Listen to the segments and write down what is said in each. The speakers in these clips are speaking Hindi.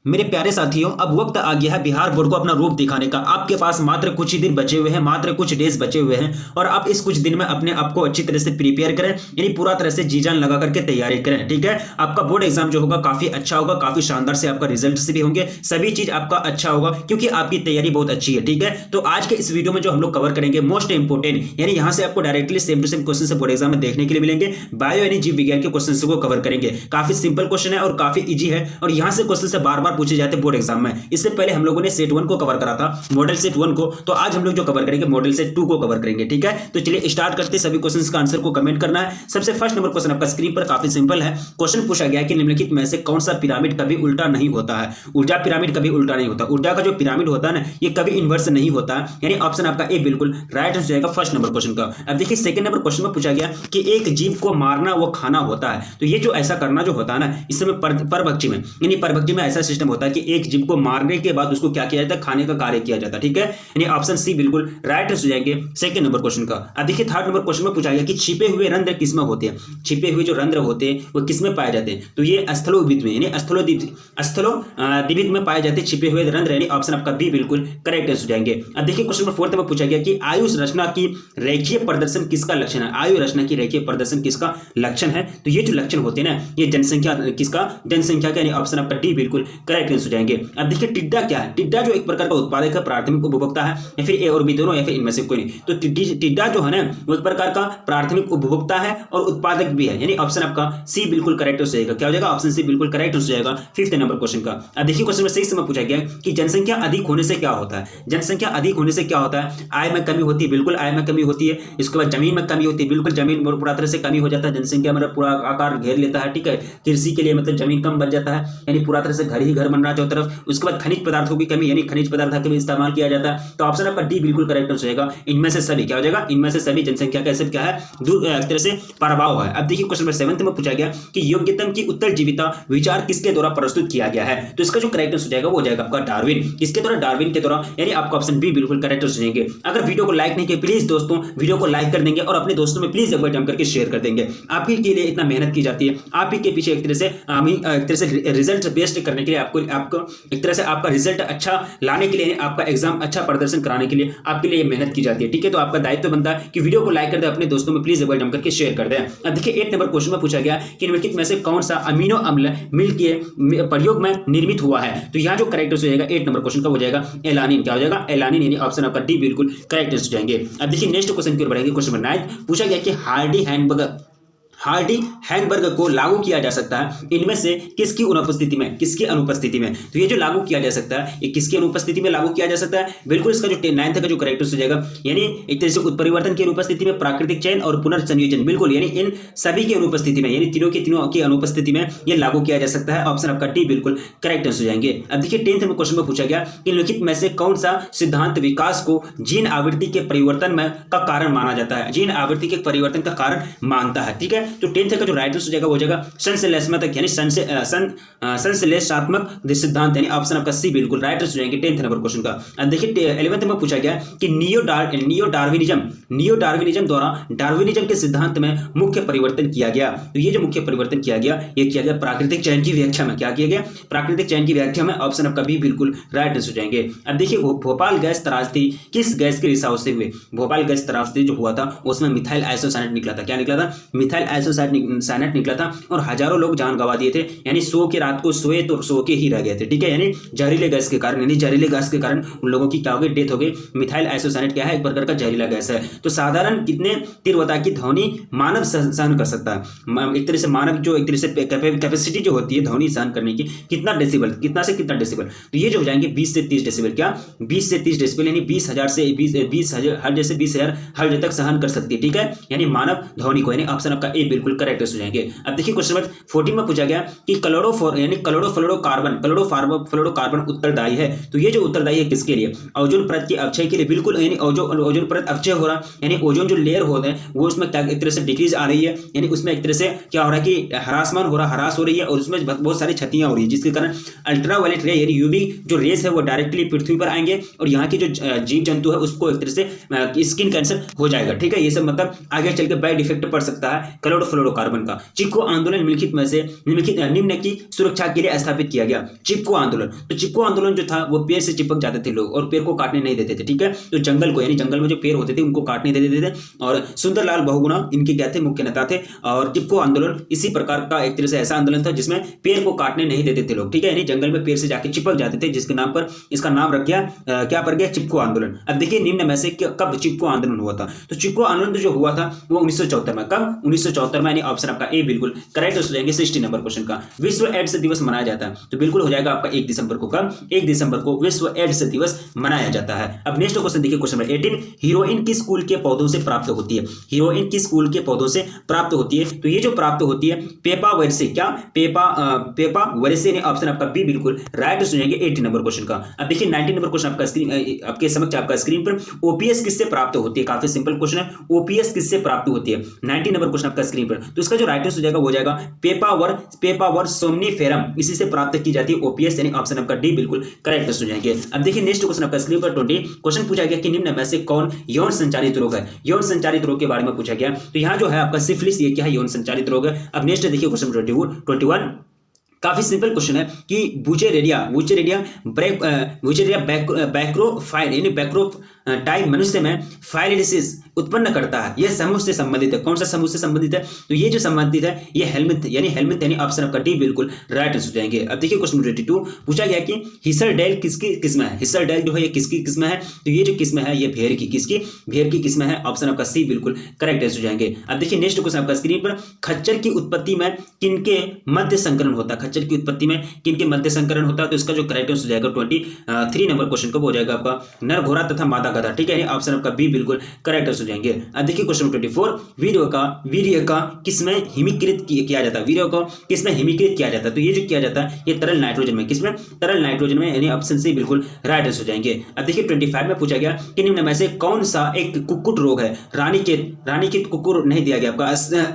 मेरे प्यारे साथियों, अब वक्त आ गया है बिहार बोर्ड को अपना रूप दिखाने का। आपके पास मात्र कुछ ही दिन बचे हुए हैं, मात्र कुछ डेज बचे हुए हैं और आप इस कुछ दिन में अपने आप को अच्छी तरह से प्रिपेयर करें, यानी पूरा तरह से जी जान लगा करके तैयारी करें। ठीक है, आपका बोर्ड एग्जाम जो होगा काफी अच्छा होगा, काफी शानदार से आपका रिजल्ट से भी होंगे, सभी चीज आपका अच्छा होगा क्योंकि आपकी तैयारी बहुत अच्छी है। ठीक है, तो आज के इस वीडियो में जो हम लोग कवर करेंगे मोस्ट इंपोर्टेंट, यानी यहां से आपको directly same to same question से बोर्ड एग्जाम में देखने के लिए मिलेंगे। बायो यानी जीव विज्ञान के क्वेश्चन को कवर करेंगे। काफी सिंपल क्वेश्चन है और काफी इजी है और यहां से क्वेश्चन से बार बार पूछे जाते हैं बोर्ड एग्जाम में। इससे पहले हम लोगों ने सेट 1 को कवर करा था, मॉडल सेट 1 को, तो आज हम लोग जो कवर करेंगे मॉडल सेट 2 को कवर करेंगे। ठीक है, तो चलिए स्टार्ट करते हैं। सभी क्वेश्चंस का आंसर को कमेंट करना है। सबसे फर्स्ट नंबर क्वेश्चन आपका स्क्रीन पर काफी सिंपल है। क्वेश्चन पूछा गया कि निम्नलिखित में से कौन सा पिरामिड कभी उल्टा नहीं होता है। ऊर्जा पिरामिड कभी उल्टा नहीं होता। ऊर्जा का जो पिरामिड होता है ना, ये कभी इन्वर्स नहीं होता है, यानी ऑप्शन आपका ए बिल्कुल राइट आंसर जाएगा फर्स्ट नंबर क्वेश्चन का। अब देखिए सेकंड नंबर क्वेश्चन में पूछा गया कि एक जीव को मारना वो खाना होता है। तो ये जो ऐसा करना जो होता है ना, इस समय परभक्षी में, यानी परभक्षी में ऐसा सिस्टम होता है कि एक जीव को मारने के बाद उसको क्या किया जाता है, खाने का कार्य किया जाता है। ठीक है, यानी ऑप्शन सी बिल्कुल राइट आंसर जाएंगे सेकंड नंबर क्वेश्चन का। अब देखिए थर्ड नंबर क्वेश्चन में पूछा गया कि छिपे हुए रंध्र किसमें होते हैं। छिपे हुए जो रंध्र होते हैं वो किसमें पाए जाते हैं। तो ये स्थलोद्भिद में, यानी स्थलोद्भिद में पाए जाते हैं छिपे हुए रंध्र, यानी ऑप्शन आपका बी बिल्कुल करेक्ट आंसर जाएंगे। अब देखिए क्वेश्चन नंबर फोर्थ में पूछा गया कि आयु रचना की रेखीय प्रदर्शन किसका लक्षण है। आयु रचना की रेखीय प्रदर्शन किसका लक्षण है। तो ये जो लक्षण होते हैं ना, ये जनसंख्या किसका, जनसंख्या का, यानी ऑप्शन आपका डी बिल्कुल करेक्ट आंसर जाएंगे। अब देखिए टिड्डा क्या है। टिड्डा जो एक प्रकार का उत्पादक है, प्राथमिक उपभोक्ता है, या फिर ए और बी दोनों, या फिर इनमें से कोई नहीं। तो टिड्डा जो है ना, वो एक प्रकार का प्राथमिक उपभोक्ता है और उत्पादक भी है, यानी ऑप्शन आपका सी बिल्कुल करेक्ट हो जाएगा। क्या हो जाएगा, ऑप्शन सी बिल्कुल करेक्ट हो जाएगा फिफ्थ नंबर क्वेश्चन का। अब देखिए क्वेश्चन में सही समय पूछा गया कि जनसंख्या अधिक होने से क्या होता है। जनसंख्या अधिक होने से क्या होता है। आय में कमी होती है, बिल्कुल आय में कमी होती है। इसके बाद जमीन में कमी होती है, बिल्कुल जमीन पूरा तरह से कमी हो जाता है। जनसंख्या मतलब पूरा आकार घेर लेता है। ठीक है, कृषि के लिए मतलब जमीन कम बन जाता है, यानी पूरा तरह से घर ही घर बन रहा है चारों तरफ। उसके बाद खनिज पदार्थों की कमी, यानी खनिज पदार्थ का भी इस्तेमाल किया जाता है। तो ऑप्शन आपका डी बिल्कुल करेक्ट हो जाएगा। इनमें से सभी क्या हो जाएगा, इनमें से सभी जनसंख्या का क्या है, एक तरह से प्रभाव है। अब देखिए क्वेश्चन नंबर 7 में पूछा गया कि योग्यतम की उत्तरजीविता विचार किसके द्वारा प्रस्तुत किया गया है। तो इसका जो करेक्ट आंसर हो जाएगा वो हो जाएगा आपका डार्विन। किसके द्वारा, डार्विन के द्वारा, यानी आपका ऑप्शन बी बिल्कुल करेक्ट हो जाएंगे। अगर वीडियो को लाइक नहीं किया प्लीज दोस्तों वीडियो को लाइक कर देंगे और अपने दोस्तों में प्लीज एक बार जम करके शेयर कर देंगे। आपके के लिए इतना मेहनत की जाती है, आप ही के पीछे एक तरह से रिजल्ट बेस्ट करने के लिए, आपको एक तरह से आपका रिजल्ट अच्छा लाने के लिए, आपका एग्जाम अच्छा प्रदर्शन कराने के लिए आपके लिए मेहनत की जाती है। ठीक है, तो आपका दायित्व बनता है कि वीडियो को लाइक कर दे, अपने दोस्तों में प्लीज एक बार जम करके शेयर कर दें। अब देखिए 8 नंबर क्वेश्चन में पूछा गया कि निम्नलिखित में से कौन सा अमीनो अम्ल मिल के प्रयोग में निर्मित हुआ है। तो यहाँ जो करेक्ट आंसर हो जाएगा 8 नंबर क्वेश्चन का हो जाएगा एलानिन। क्या हो जाएगा, एलानिन, यानी ऑप्शन आपका डी बिल्कुल करेक्ट आंसर जाएंगे। अब देखिए नेक्स्ट क्वेश्चन की ओर बढ़ेंगे। क्वेश्चन नंबर 9 पूछा गया कि हार्डी हैंडबर्ग को लागू किया जा सकता है इनमें से किसकी अनुपस्थिति में। तो ये जो लागू किया जा सकता है, ये किसकी अनुपस्थिति में लागू किया जा सकता है। बिल्कुल इसका जो 9th का जो करेक्ट हो जाएगा, यानी एक तरह से उत्परिवर्तन की अनुपस्थिति में, प्राकृतिक चयन और पुनर्संयोजन, बिल्कुल यानी इन सभी की अनुपस्थिति में, यानी तीनों की अनुपस्थिति में ये लागू किया जा सकता है। ऑप्शन आपका डी बिल्कुल करेक्ट आंसर जाएंगे। अब देखिए 10th में क्वेश्चन में पूछा गया कि निम्नलिखित में से कौन सा सिद्धांत विकास को जीन आवृत्ति के परिवर्तन में का कारण माना जाता है, जीन आवृत्ति के परिवर्तन का कारण मानता है। ठीक है, तो 10th का जो राइट आंसर हो जाएगा वो हो जाएगा संश्लेषणात्मक, यानी संश्लेषणात्मक सिद्धांत, यानी ऑप्शन आपका सी बिल्कुल राइट आंसर हो जाएंगे 10th नंबर क्वेश्चन का। अब देखिए 11th में पूछा गया कि नियो डार्विनिज्म द्वारा डार्विनिज्म के सिद्धांत में मुख्य परिवर्तन किया गया। तो ये जो मुख्य परिवर्तन किया गया, ये किया गया प्राकृतिक चयन की व्याख्या में। क्या किया गया, प्राकृतिक चयन की व्याख्या में। ऑप्शन आपका बी बिल्कुल राइट आंसर हो जाएंगे। अब देखिए भोपाल गैस त्रासदी किस गैस के रिसाव से हुए। भोपाल गैस त्रासदी जो हुआ था उसमें मिथाइल आइसोसाइनेट निकला था। क्या निकला था, मिथाइल आइसोसाइनेट निकला था और हजारों लोग जान गंवा दिए थे, यानी सो के रात को सोए तो सो के ही रह गए थे। ठीक है, यानी जहरीले गैस के कारण, उन लोगों की क्या हो गई, डेथ हो गई। मिथाइल आइसोसाइनेट क्या है, एक प्रकार का जहरीला गैस है। तो साधारण कितने तीव्रता की ध्वनि मानव सहन कर सकता है। एक तरह से मानव जो एक तरह से कैपेसिटी जो होती है ध्वनि सहन करने की, कितना डेसिबल, कितना से कितना डेसिबल। तो ये जो हो जाएंगे 20 से 30 डेसिबल। क्या 20 से 30 डेसिबल, यानी 20,000 से 20,000 हर्ट्ज, जैसे 20,000 हर्ट्ज तक सहन कर सकती है। ठीक है, यानी मानव ध्वनि को, यानी ऑप्शन आपका ए बिल्कुल करेक्ट हो जाएंगे। अब देखिए क्वेश्चन नंबर 14 में पूछा गया कि क्लोरोफ्लोरोकार्बन उत्तरदायी है। तो ये जो उत्तरदायी है किसके लिए, ओजोन परत के अवक्षय के लिए, बिल्कुल, यानी ओजोन परत अवक्षय हो रहा, यानी ओजोन जो लेयर होते हैं वो उसमें एक तरह से डिक्रीज आ रही है, यानी उसमें एक तरह से क्या हो रहा है कि हरास हो रही है और उसमें बहुत सारी क्षतियां हो रही है, जिसके कारण अल्ट्रावायलेट रे, यानी यूवी जो रेस है वो डायरेक्टली पृथ्वी पर आएंगे और यहाँ की जो जीव जंतु है उसको एक तरह से स्किन कैंसर हो जाएगा। ठीक है, ये सब मतलब आगे चल के बैड इफेक्ट पड़ सकता है क्लोरोफ्लोरोकार्बन का। चिपको आंदोलन निम्नलिखित में से निम्न की सुरक्षा के लिए स्थापित किया गया। चिपको आंदोलन, तो चिपको आंदोलन जो था वो पेड़ से चिपक जाते थे लोग और पेड़ को काटने नहीं देते थे, ठीक है। तो जंगल को, यानी जंगल में जो पेड़ होते थे उनको काटने नहीं देते थे। और सुंदरलाल बहुगुणा इनके क्या थे, मुख्य नेता थे। और चिपको आंदोलन इसी प्रकार का एक तरह से ऐसा आंदोलन था जिसमें पेड़ को काटने नहीं देते थे लोग, ठीक है, यानी जंगल में पेड़ से जाके चिपक जाते थे, जिसके नाम पर इसका नाम रख गया क्या पड़ गया, चिपको आंदोलन। अब देखिए निम्न में से कब चिपको आंदोलन हुआ था। तो चिपको आंदोलन जो हुआ था वो 1974 में। कब? 1974 में, यानी ऑप्शन आपका ए बिल्कुल करेक्ट हो जाएंगे। 60 नंबर क्वेश्चन का विश्व एड्स दिवस मनाया जाता है, तो बिल्कुल हो जाएगा आपका 1 दिसंबर को। कब? 1 दिसंबर को विश्व एड्स दिवस मनाया जाता है। अब नेक्स्ट क्वेश्चन देखिए, क्वेश्चन नंबर 18, हीरोइन किस स्कूल के पौधों से प्राप्त होती है। हीरोइन किस स्कूल के पौधों से प्राप्त होती है, तो ये जो प्राप्त होती है पेपा वर्से, क्या पेपा वर्से, ने ऑप्शन आपका बी बिल्कुल राइट हो जाएंगे 18 नंबर क्वेश्चन का। अब देखिए 19 नंबर क्वेश्चन आपका स्क्रीन आपके समक्ष आपका स्क्रीन पर, ओपीएस किससे प्राप्त होती है। काफी सिंपल क्वेश्चन है, ओपीएस किससे प्राप्त होती है। 19 नंबर क्वेश्चन आपका स्क्रीन पर, तो इसका जो राइट आंसर हो जाएगा वो हो जाएगा पेपावर सोमनीफेरम, इसी से प्राप्त की जाती है ओपीएस, यानी ऑप्शन आपका डी बिल्कुल करेक्ट हो जाएंगे। अब देखिए नेक्स्ट क्वेश्चन आपका स्क्रीन पर 20 क्वेश्चन पूछा गया कि निम्न में से कौन यौन संचारित रोग है। यौन संचारित रोग के बारे में पूछा गया, तो यहाँ जो है आपका सिफिलिस, ये क्या है, यौन संचारित रोग है। अब नेक्स्ट देखिए क्वेश्चन 21, काफी सिंपल क्वेश्चन है कि बुचेरेरिया बैक्रोफाइल, यानी बैक्रोटाइप मनुष्य में फाइलिसिस उत्पन्न करता है। यह समूह से संबंधित है। कौन सा समूह से संबंधित है, तो ये जो संबंधित है ये हेल्मिथ, यानी ऑप्शन आपका डी बिल्कुल राइट आंसर हो जाएंगे। अब देखिए क्वेश्चन 22 पूछा गया कि हिस्सरडेल किसकी किस्म है। हिस्सरडेल जो है ये किसकी किस्म है, तो ये जो किस्म है ये भेड़ की, किसकी, भेड़ की किस्म है। ऑप्शन आपका सी बिल्कुल करेक्ट आंसर हो जाएंगे। अब देखिए नेक्स्ट क्वेश्चन आपका स्क्रीन पर, खच्चर की उत्पत्ति में किनके मध्य संकरण होता है। खच्चर की उत्पत्ति में किनके मध्य संकरण होता है, तो इसका जो करेक्ट आंसर हो जाएगा 23 नंबर क्वेश्चन कब हो जाएगा आपका, नर घोड़ा तथा मादा गधा, ठीक है, ऑप्शन आपका बी बिल्कुल करेक्ट आंसर हो जाएंगे। अब देखिए क्वेश्चन 24, वीर्य का किसमें हिमीकृत किया जाता है। वीर्य को किसमें हिमीकृत किया जाता है, तो ये जो किया जाता है ये तरल नाइट्रोजन में, किसमें, तरल नाइट्रोजन में, यानी ऑप्शन सी बिल्कुल राइट आंसर हो जाएंगे। अब देखिए 25 में पूछा गया कि निम्न में से कौन सा एक कुक्कुट रोग है। रानीखेत कुक्कुट नहीं दिया गया आपका,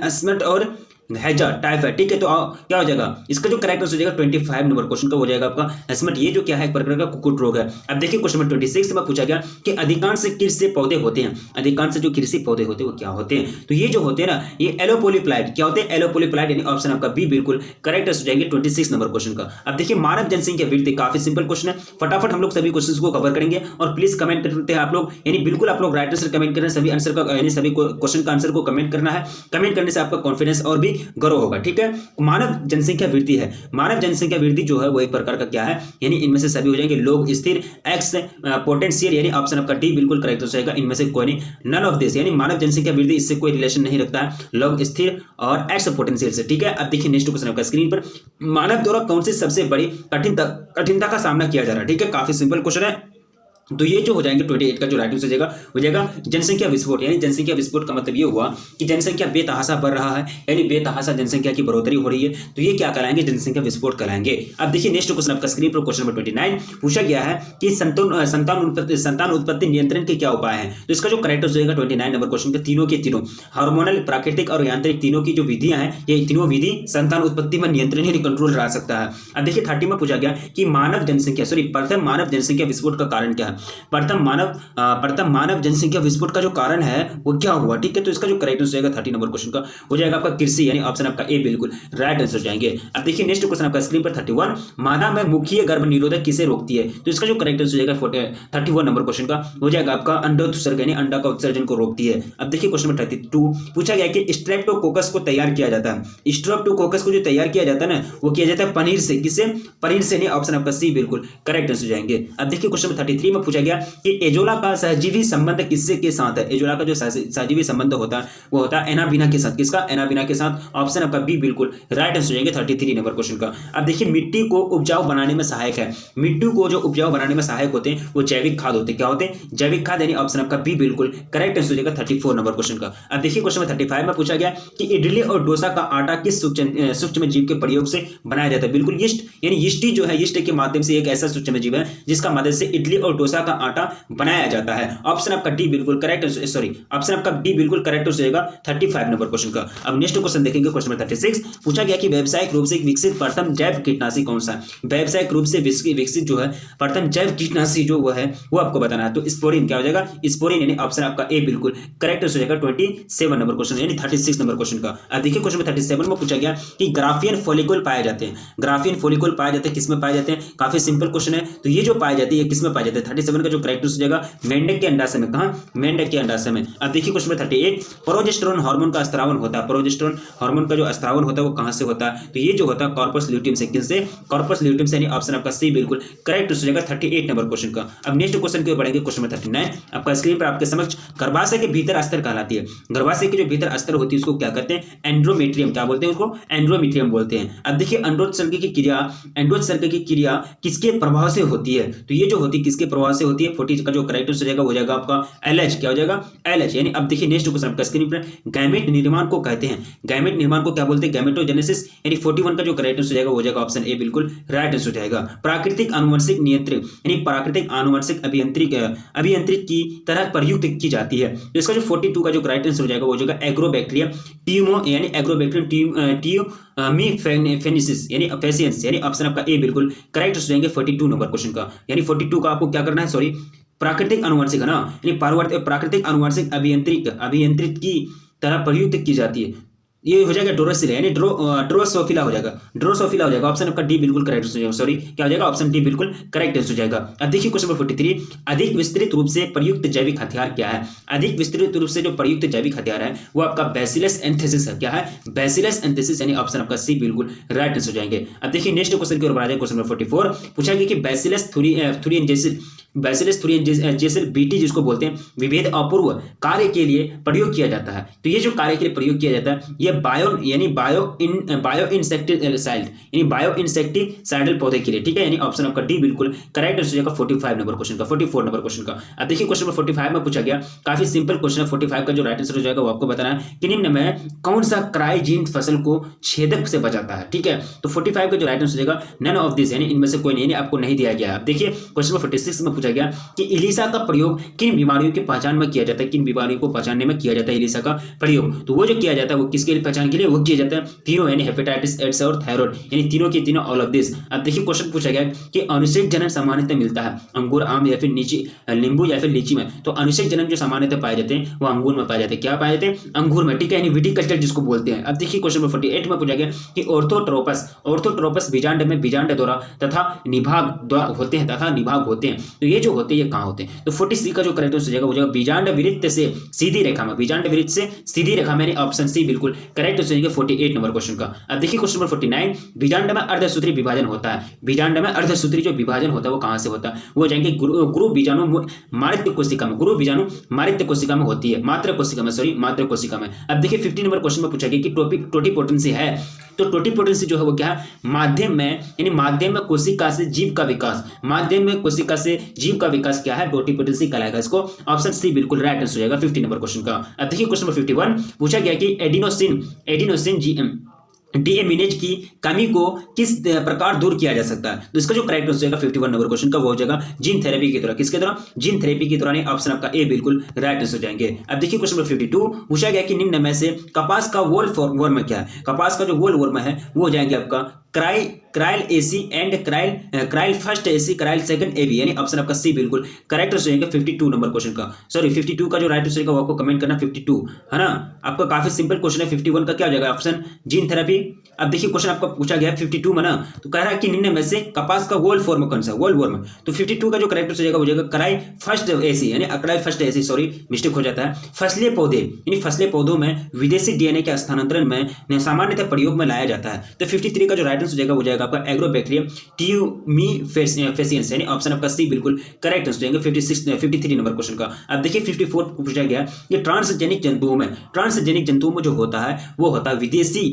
अस्मट और हैजा टाइफाइड, ठीक है, तो क्या हो जाएगा, इसका जो करेक्ट आंसर हो जाएगा 25 नंबर क्वेश्चन का हो जाएगा आपका अस्मट, ये जो क्या है एक प्रकार का कुक्कुट रोग है। अब देखिए क्वेश्चन नंबर 26 में पूछा गया कि अधिकांश कृषि पौधे होते हैं, अधिकांश जो कृषि पौधे होते हैं वो क्या होते हैं, तो ये जो होते हैं ना ये एलोपोलिप्लाइड, क्या होते हैं, एलोपोलिप्लाइड, यानी ऑप्शन आपका बी बिल्कुल करेक्ट आंसर हो जाएंगे 26 नंबर क्वेश्चन का। अब देखिए मानव जनसंख्या वृद्धि, काफी सिंपल क्वेश्चन है, फटाफट हम लोग सभी क्वेश्चन को कवर करेंगे और प्लीज कमेंट करते हैं आप लोग, यानी बिल्कुल आप लोग राइट आंसर कमेंट करें, सभी आंसर का, यानी सभी क्वेश्चन का आंसर को कमेंट करना है। कमेंट करने से आपका कॉन्फिडेंस और भी ग्रो होगा, ठीक है। मानव जनसंख्या वृद्धि है, मानव जनसंख्या वृद्धि जो है वो एक प्रकार का क्या है, यानी इनमें से सभी हो जाएंगे लोग स्थिर, एक्स पोटेंशियल, यानी ऑप्शन आपका डी बिल्कुल करेक्ट हो जाएगा। इनमें से कोई नहीं, नन ऑफ दिस, यानी मानव जनसंख्या वृद्धि इससे कोई रिलेशन नहीं रखता है, लोग स्थिर और एक्स पोटेंशियल से, ठीक है। अब देखिए नेक्स्ट क्वेश्चन आपका स्क्रीन पर, मानव द्वारा कौन सी सबसे बड़ी कठिनता का सामना किया जा रहा है, ठीक है, काफी सिंपल क्वेश्चन है। तो ये जो हो जाएंगे 28 का जो राइट आंसर हो जाएगा जनसंख्या विस्फोट, यानी जनसंख्या विस्फोट का मतलब ये हुआ कि जनसंख्या बेतहाशा बढ़ रहा है, यानी बेतहाशा जनसंख्या की बढ़ोतरी हो रही है, तो ये क्या कहलाएंगे, जनसंख्या विस्फोट कहलाएंगे। अब देखिए नेक्स्ट क्वेश्चन आपका स्क्रीन पर, क्वेश्चन नंबर 29 पूछा गया है कि संतान उत्पत्ति नियंत्रण के क्या उपाय हैं, तो इसका जो करेक्ट आंसर हो जाएगा 29 नंबर क्वेश्चन के तीनों के तीनों हार्मोनल, प्राकृतिक और यांत्रिक तीनों की जो विधियां हैं, ये तीनों विधि संतान उत्पत्ति में नियंत्रण ही कंट्रोल रह सकता है। अब देखिए 30 में पूछा गया कि प्रथम मानव जनसंख्या विस्फोट का कारण क्या है। प्रथम मानव जनसंख्या विस्फोट का जो कारण है वो क्या हुआ, ठीक है, तो इसका जो करेक्ट आंसर जाएगा 30 नंबर क्वेश्चन का हो जाएगा आपका कृषि, यानी ऑप्शन आपका ए बिल्कुल राइट आंसर जाएंगे। अब देखिए नेक्स्ट क्वेश्चन आपका स्क्रीन पर 31, मादा में मुखीय गर्भ निरोधक किसे रोकती है, तो इसका जो करेक्ट आंसर जाएगा 31 नंबर क्वेश्चन का हो जाएगा आपका अंडोत्सर्जन, यानी अंडा का उत्सर्जन को रोकती है। अब देखिए क्वेश्चन नंबर 32 पूछा गया कि स्ट्रेप्टोकोकस को तैयार किया जाता है, स्ट्रेप्टोकोकस को जो तैयार किया जाता है ना वो किया जाता है पनीर से, किससे, पनीर से, नहीं ऑप्शन आपका सी बिल्कुल करेक्ट आंसर जाएंगे। अब देखिए क्वेश्चन नंबर 33 में पूछा गया कि एजोला का सहजीवी संबंध किससे के साथ है। एजोला का जो सहजीवी संबंध होता है वो होता है एनाबीना के साथ, किसका, एनाबीना के साथ, ऑप्शन आपका बी बिल्कुल राइट आंसर हो जाएंगे 33 नंबर क्वेश्चन का। अब देखिए मिट्टी को उपजाऊ बनाने में सहायक है, मिट्टी को जो उपजाऊ बनाने में सहायक होते हैं वो जैविक खाद होते हैं, क्या होते हैं, जैविक खाद, यानी ऑप्शन आपका बी बिल्कुल करेक्ट आंसर हो जाएगा 34 नंबर क्वेश्चन का। अब देखिए क्वेश्चन नंबर 35 में पूछा गया कि इडली और डोसा का आटा किस सूक्ष्म जीव के प्रयोग से बनाया जाता है, बिल्कुल यीस्ट, यानी यीस्ट जो है, यीस्ट के माध्यम से एक ऐसा सूक्ष्म जीव है जिसका मदद से इडली और डोसा डोसा का आटा बनाया जाता है? ऑप्शन आपका डी बिल्कुल करेक्ट, सॉरी ऑप्शन आपका डी बिल्कुल करेक्ट हो जाएगा 35 नंबर क्वेश्चन का। अब नेक्स्ट क्वेश्चन देखेंगे, क्वेश्चन नंबर 36 पूछा गया कि व्यावसायिक रूप से विकसित प्रथम जैव कीटनाशी कौन सा है? व्यावसायिक रूप से विकसित जो है प्रथम जैव कीटनाशी जो वो है वो आपको बताना है। तो स्पोरिन क्या हो जाएगा? स्पोरिन यानी ऑप्शन आपका ए बिल्कुल करेक्ट हो जाएगा 27 नंबर क्वेश्चन यानी 36 नंबर क्वेश्चन का। अब देखिए क्वेश्चन नंबर 37 में पूछा गया कि ग्राफियन फॉलिकल पाए जाते हैं, ग्राफियन फॉलिकल पाए जाते हैं किसमें पाए जाते हैं? काफी सिंपल क्वेश्चन है। तो ये जो पाए जाती है किसमें पाए जाते हैं? 37 का जो करेक्ट हो जाएगा मेंढक के अंडाशय में। कहां? मेंढक के अंडाशय में। अब देखिए क्वेश्चन नंबर 38 प्रोजेस्टेरोन हार्मोन का स्त्रावन होता है, प्रोजेस्टेरोन हार्मोन का जो स्त्रावन होता है वो कहां से होता है? तो ये जो होता है कॉर्पस ल्यूटियम से। किससे? कॉर्पस ल्यूटियम से यानी ऑप्शन आपका सी बिल्कुल करेक्ट हो जाएगा 38 नंबर क्वेश्चन का। अब नेक्स्ट क्वेश्चन की ओर बढ़ेंगे, क्वेश्चन नंबर 39 आपका स्क्रीन पर आपके समक्ष गर्भाशय के भीतर अस्तर कहलाती है। गर्भाशय की जो भीतर अस्तर होती है उसको क्या कहते हैं? एंड्रोमेट्रियम। क्या बोलते हैं उसको? एंड्रोमेट्रियम बोलते हैं। अब देखिए एंडोत्सर्ग की क्रिया किसके प्रभाव से होती है? तो ये जो होती है किसके प्रभाव से होती है? 40 का जो करेक्ट हो जाएगा वो जाएगा आपका एलएच। क्या हो जाएगा? एलएच। यानी अब देखिए नेक्स्ट क्वेश्चन आपका स्क्रीन पर गैमेट निर्माण को कहते हैं, गैमेट निर्माण को क्या बोलते हैं? गैमेटोजेनेसिस। यानी 41 का जो करेक्ट हो जाएगा वो जाएगा ऑप्शन ए बिल्कुल राइट आंसर हो जाएगा। प्राकृतिक आनुवंशिक नियंत्रण यानी प्राकृतिक आनुवंशिक अभियंत्रिक की तरह प्रयुक्त की जाती है। तो इसका जो 42 का जो करेक्ट आंसर हो जाएगा वो जाएगा एग्रोबैक्टीरियम ट्यूमो यानी एग्रोबैक्टीरियम फेनिसिस यानी फेसियंस यानी ऑप्शन आपका ए बिल्कुल करेक्ट हो जाएंगे 42 नंबर क्वेश्चन का। यानी 42 का आपको क्या करना है? सॉरी प्राकृतिक आनुवंशिक है ना, यानी प्राकृतिक आनुवंशिक अभियंत्रित की तरह प्रयुक्त की जाती है। ये हो जाएगा ड्रोसिल यानी ड्रोसोफिला हो जाएगा, ड्रोसोफिला हो जाएगा। ऑप्शन आपका डी बिल्कुल करेक्ट हो जाएगा, सॉरी क्या हो जाएगा? ऑप्शन डी बिल्कुल करेक्ट हो जाएगा। अब देखिए क्वेश्चन नंबर 43 अधिक विस्तृत रूप से प्रयुक्त जैविक हथियार क्या है? अधिक विस्तृत रूप से जो प्रयुक्त जैविक हथियार है वो आपका बैसिलस एंथेसिस है। क्या है? बैसिलस एंथेसिस यानी ऑप्शन आपका सी बिल्कुल राइट आंसर हो जाएंगे। अब देखिए नेक्स्ट क्वेश्चन की ओर बढ़ा जाए, क्वेश्चन नंबर 44 पूछा गया कि बैसिलस थुरियनजेसिस बीटी जिसको बोलते हैं विभेद अपूर्व कार्य के लिए प्रयोग किया जाता है। तो ये जो कार्य के लिए प्रयोग किया जाता है ये बायो इंसेक्टिसाइडल पौधे के लिए, ठीक है। यानी ऑप्शन आपका डी बिल्कुल करेक्ट हो जाएगा 45 नंबर क्वेश्चन का, 44 नंबर क्वेश्चन का। अब देखिए क्वेश्चन नंबर 45 में पूछा गया, काफी सिंपल क्वेश्चन है। 45 का जो राइट आंसर हो जाएगा वो आपको बताना है कि निम्न में कौन सा क्राइजीन फसल को छेदक से बचाता है, ठीक है। तो 45 का जो राइट आंसर हो जाएगा नन ऑफ दिस यानी इनमें से कोई नहीं, आपको नहीं दिया गया है। अब देखिए क्वेश्चन नंबर 46 में पूछा गया कि इलिसा का प्रयोग किन बीमारियों की पहचान में किया जाता है? किन बीमारियों को पहचानने में किया जाता है इलिसा का प्रयोग? तो वो जो किया जाता है वो किसके लिए पहचान के लिए वो किया जाता है? तीनों यानी हेपेटाइटिस, एड्स और थायराइड यानी तीनों के तीनों ऑल ऑफ दिस। अब देखिए क्वेश्चन पूछा गया कि अनुशेक जनन सामान्यतः मिलता है अंगूर, आम या फिर नींबू या फिर लीची में। तो अनुशेक जनन जो सामान्यतः पाए जाते हैं वो अंगूर में पाए जाते हैं। क्या पाए जाते हैं? अंगूर में, ठीक है। यानी विटिकल्चर जिसको बोलते हैं। अब देखिए क्वेश्चन नंबर 48 में पूछा गया कि ऑर्थोट्रोपस बीजांड में बीजांड द्वारा तथा निभाग होते हैं। तो ये जो होते हैं ये कहाँ होते हैं? तो 40 का जो करेक्ट आंसर हो जाएगा वो जाएगा बीजांड वृत्त से सीधी रेखा में, बीजांड वृत्त से सीधी रेखा में, ऑप्शन सी बिल्कुल करेक्ट हो जाएगा 48 नंबर क्वेश्चन का। अब देखिए क्वेश्चन नंबर 49 बीजांड में अर्धसूत्री विभाजन होता है। बीजांड में अर्धसूत्री जो विभाजन होता है वो कहां से होता है? वो जाएंगे गुरु बीजाणु मारित्य कोशिका में, गुरु बीजाणु मारित्य कोशिका में होती है, मात्र कोशिका में। अब देखिए 50 नंबर क्वेश्चन में पूछा गया कि टोटिपोटेंसी है, तो टोटिपोटेंसी जो है वो क्या है? माध्यम में कोशिका से जीव का विकास, माध्यम में कोशिका से जीव का विकास क्या है? टोटिपोटेंसी कहलाएगा। इसको ऑप्शन सी बिल्कुल राइट आंसर हो जाएगा 50 नंबर क्वेश्चन का। अब देखिए क्वेश्चन नंबर 51 पूछा गया कि एडिनोसिन डीएमिनेज की कमी को किस प्रकार दूर किया जा सकता है? तो इसका जो करेक्ट आंसर हो जाएगा 51 नंबर क्वेश्चन का वो हो जाएगा जीन थेरेपी के द्वारा। किसके द्वारा? जीन थेरेपी के द्वारा। ऑप्शन आपका ए बिल्कुल राइट आंसर हो जाएंगे। अब देखिए क्वेश्चन नंबर 52 पूछा गया कि निम्न में से कपास का वोल वर्म क्या है? कपास का जो वोल वर्म है वो हो जाएंगे आपका क्राइल एसी एंड क्राइल फर्स्ट एसी, क्राइल सेकंड एबी यानी ऑप्शन आपका सी बिल्कुल करेक्ट आंसर हो जाएगा 52 नंबर क्वेश्चन का। सॉरी 52 का जो राइट आंसर वो आपको कमेंट करना 52 है ना। आपका काफी सिंपल क्वेश्चन है। 51 का क्या हो जाएगा? Option gene therapy. अब देखिए क्वेश्चन आपका पूछा गया 52 में ना, तो कह रहा है कि निम्न में से कपास का वोल फॉर्म कौन सा? वोल वर्म। तो 52 का जो करेक्ट आंसर हो जाएगा क्राइल फर्स्ट एसी यानी क्राइल फर्स्ट एसी, सॉरी मिस्टेक हो जाता है। फसलीय पौधे यानी फसलीय पौधों में विदेशी डीएनए के स्थानांतरण में सामान्यतः प्रयोग में लाया जाता है। तो 53 का जो राइट आंसर हो जाएगा वो जाएगा आपका एग्रोबैक्टीरियम ट्यूमीफेसियंस यानी ऑप्शन आपका सी बिल्कुल करेक्ट आंसर जाएगा 53 नंबर क्वेश्चन का। अब देखिए 54 पूछा गया कि ट्रांसजेनिक जंतुओं में जो होता है वो होता है विदेशी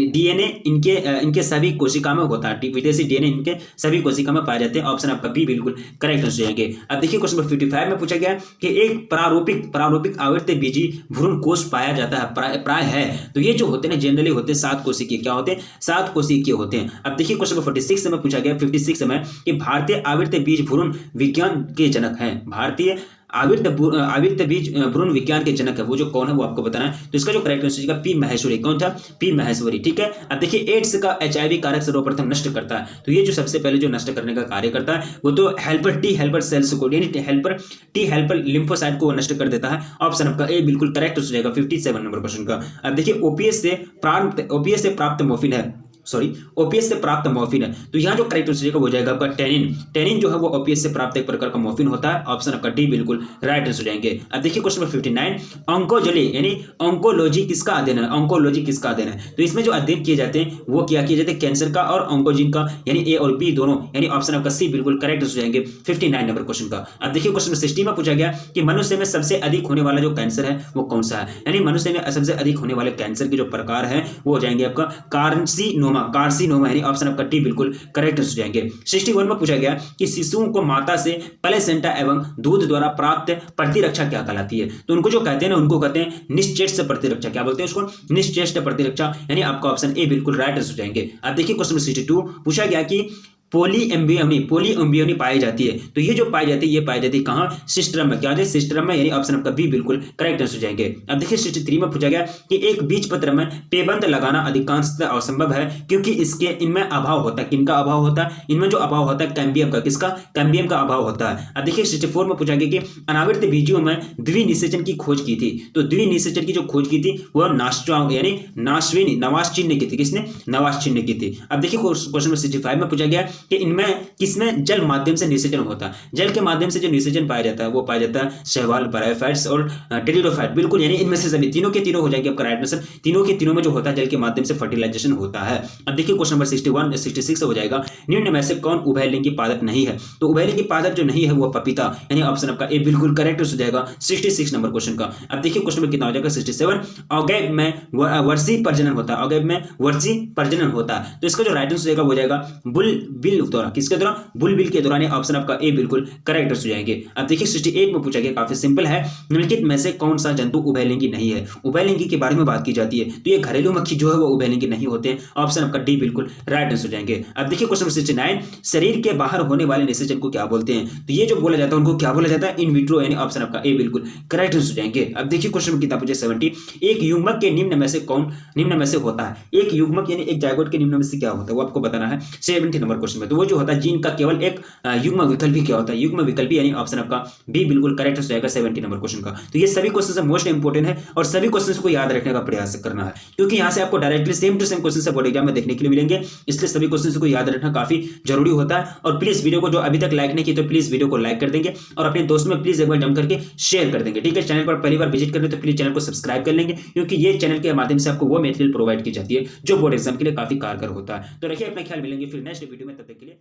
डीएनए इनके सभी कोशिका में होता है। विदेशी डीएनए इनके सभी कोशिका में पाए जाते हैं। ऑप्शन आपका बी बिल्कुल करेक्ट आंसर जाएंगे। अब देखिए क्वेश्चन नंबर 55 में पूछा गया कि एक प्रारूपिक आवर्त बीजी भ्रूण कोष पाया जाता है प्राय है। तो ये जो होते हैं जनरली होते हैं 7 कोशिकीय। क्या होते हैं? 7 कोशिकीय होते हैं। होते हैं। अब देखिए क्वेश्चन नंबर 46 में पूछा गया 56 में कि भारतीय आवर्त बीज भ्रूण विज्ञान के जनक हैं। भारतीय आवर्त बीज भ्रूण विज्ञान के जनक है वो जो कौन है वो आपको बताना है। तो इसका जो करेक्ट आंसर है पी महेश्वरी। कौन था? पी महेश्वरी। ठीक है। अब देखिए एड्स का HIV कारक सर्वप्रथम नष्ट करता है। तो ये जो सबसे पहले जो नष्ट करने का कार्य करता है वो तो हेल्पर टी हेल्पर सेल्स को यानी हेल्पर टी हेल्पर लिम्फोसाइट को नष्ट कर देता है। ऑप्शन आपका ए बिल्कुल करेक्ट हो जाएगा 57 नंबर क्वेश्चन का। अब देखिए ओपीएस से प्राप्त मॉर्फिन है, सॉरी ओपीएस से प्राप्त मॉर्फिन है। तो यहाँ जो करेक्ट आंसर हो जाएगा आपका टेनिन। टेनिन जो है वो ओपीएस से प्राप्त एक प्रकार का मॉर्फिन होता है। ऑप्शन आपका डी बिल्कुल राइट आंसर हो जाएंगे। अब देखिए क्वेश्चन नंबर 59 ऑन्कोलॉजी यानी ऑन्कोलॉजी किसका अध्ययन है? ऑन्कोलॉजी किसका अध्ययन है? तो इसमें जो अध्ययन किए जाते हैं वो क्या किए जाते हैं? कैंसर का और ऑन्कोजिन का, यानी ए और बी दोनों, यानी ऑप्शन आपका सी बिल्कुल करेक्ट हो जाएंगे 59 नंबर क्वेश्चन का। अब देखिए क्वेश्चन नंबर 60 में पूछा गया कि मनुष्य में सबसे अधिक होने वाला जो कैंसर है वो कौन सा है? यानी मनुष्य में सबसे अधिक होने वाले कैंसर के जो प्रकार है वो हो जाएंगे आपका कार्सिनोमा ऑप्शन आपका टी बिल्कुल करेक्ट हो जाएंगे। 61 में पूछा गया कि शिशुओं को माता से प्लेसेंटा एवं दूध द्वारा प्राप्त प्रतिरक्षा क्या कहलाती है? तो उनको जो कहते हैं ना उनको कहते हैं निश्चेष्ट प्रतिरक्षा। क्या बोलते हैं उसको? निश्चेष्ट प्रतिरक्षा, यानी आपका ऑप्शन ए बिल्कुल राइट हो जाएंगे। अब देखिए क्वेश्चन 62 पूछा गया कि पोली एम्ब्रियोनी पाई जाती है। तो ये जो पाई जाती है ये पाई जाती है कहाँ? सिस्टम में। क्या है? सिस्टम में, यानी ऑप्शन आपका बी बिल्कुल करेक्ट आंसर हो जाएंगे। अब देखिए 63 में पूछा गया कि एक बीज पत्र में पेबंद लगाना अधिकांशतः असंभव है क्योंकि इसके इनमें अभाव होता है। किनका अभाव होता है? इनमें जो अभाव होता है कैम्बियम का। किसका? कैम्बियम का अभाव होता है। अब देखिए 64 में पूछा गया कि अनावृत बीजों में द्विनिषेचन की खोज की थी। तो द्विनिषेचन की जो खोज की थी वह यानी नवास चिन्ह की थी। किसने? नवास चिन्ह की थी। अब देखिए क्वेश्चन नंबर 65 में पूछा गया कि इनमें किसमें जल माध्यम से निषेचन होता है? जल के माध्यम से जो निषेचन पाया जाता है वो पाया जाता है शैवाल, ब्रायोफाइट्स और टेरिडोफाइट। बिल्कुल, यानी इनमें से सभी तीनों के तीनों हो जाएंगे आपका राइट आंसर। तीनों के तीनों में जो होता है जल के माध्यम से फर्टिलाइजेशन होता है। अब देखिए क्वेश्चन नंबर 66 हो जाएगा निम्न में से कौन उभयलिंगी पादप नहीं है? तो उभयलिंगी पादप जो नहीं है वो पपीता, यानी ऑप्शन आपका ए बिल्कुल करेक्ट हो जाएगा 66 नंबर क्वेश्चन का। अब देखिए क्वेश्चन नंबर कितना हो जाएगा 67 ऑगैब में वर्षी प्रजनन होता है। ऑगैब में वर्षी प्रजनन होता है। तो इसका जो राइट आंसर हो जाएगा बुलबिल द्वारा। किसके द्वारा? बुलबिल के दौरान। ऑप्शन आपका ए बिल्कुल करेक्ट हो जाएंगे। अब देखिए 68 में पूछा गया काफी सिंपल है निम्नलिखित में से कौन सा जंतु उभयलिंगी नहीं है? उभयलिंगी के बारे में बात की जाती है तो ये घरेलू मक्खी जो है वो उभयलिंगी नहीं होते हैं। ऑप्शन आपका डी बिल्कुल राइट आंसर हो जाएंगे। अब देखिए क्वेश्चन 69 शरीर के बाहर होने वाले निषेचन को क्या बोलते हैं? तो ये जो बोला जाता है उनको क्या बोला जाता है? इन विट्रो, यानी ऑप्शन आपका ए बिल्कुल करेक्ट आंसर हो जाएंगे। अब देखिए क्वेश्चन कितना पूछे 70 एक युग्मक के निम्न में से होता है? एक युग्मक यानी एक जायगोट के निम्न में से क्या होता है वो आपको बताना है 70 नंबर क्वेश्चन में। तो वो जो होता है जीन का केवल एक युग्म विकल्पी क्या होता है? युग्म विकल्पी, यानी ऑप्शन आपका बी बिल्कुल करेक्ट हो जाएगा 70 नंबर क्वेश्चन का। तो ये सभी क्वेश्चन मोस्ट इंपोर्टेंट है और सभी क्वेश्चंस को याद रखने का प्रयास करना है क्योंकि यहां से आपको directly same to same question board exam में देखने के लिए मिलेंगे। इसलिए सभी क्वेश्चंस को याद रखना काफी जरूरी होता है। और प्लीज वीडियो को जो अभी तक लाइक नहीं की तो प्लीज वीडियो को लाइक कर देंगे और अपने दोस्तों में प्लीज एक बार जम करके शेयर कर देंगे। ठीक है। चैनल पर पहली बार विजिट करने तो प्लीज चैनल को सब्सक्राइब कर लेंगे क्योंकि ये चैनल के माध्यम से आपको वो मटेरियल प्रोवाइड की जाती है जो बोर्ड एग्जाम के लिए काफी कारगर होता है। तो रखिए अपना ख्याल, मिलेंगे फिर नेक्स्ट वीडियो में, तब तक के लिए।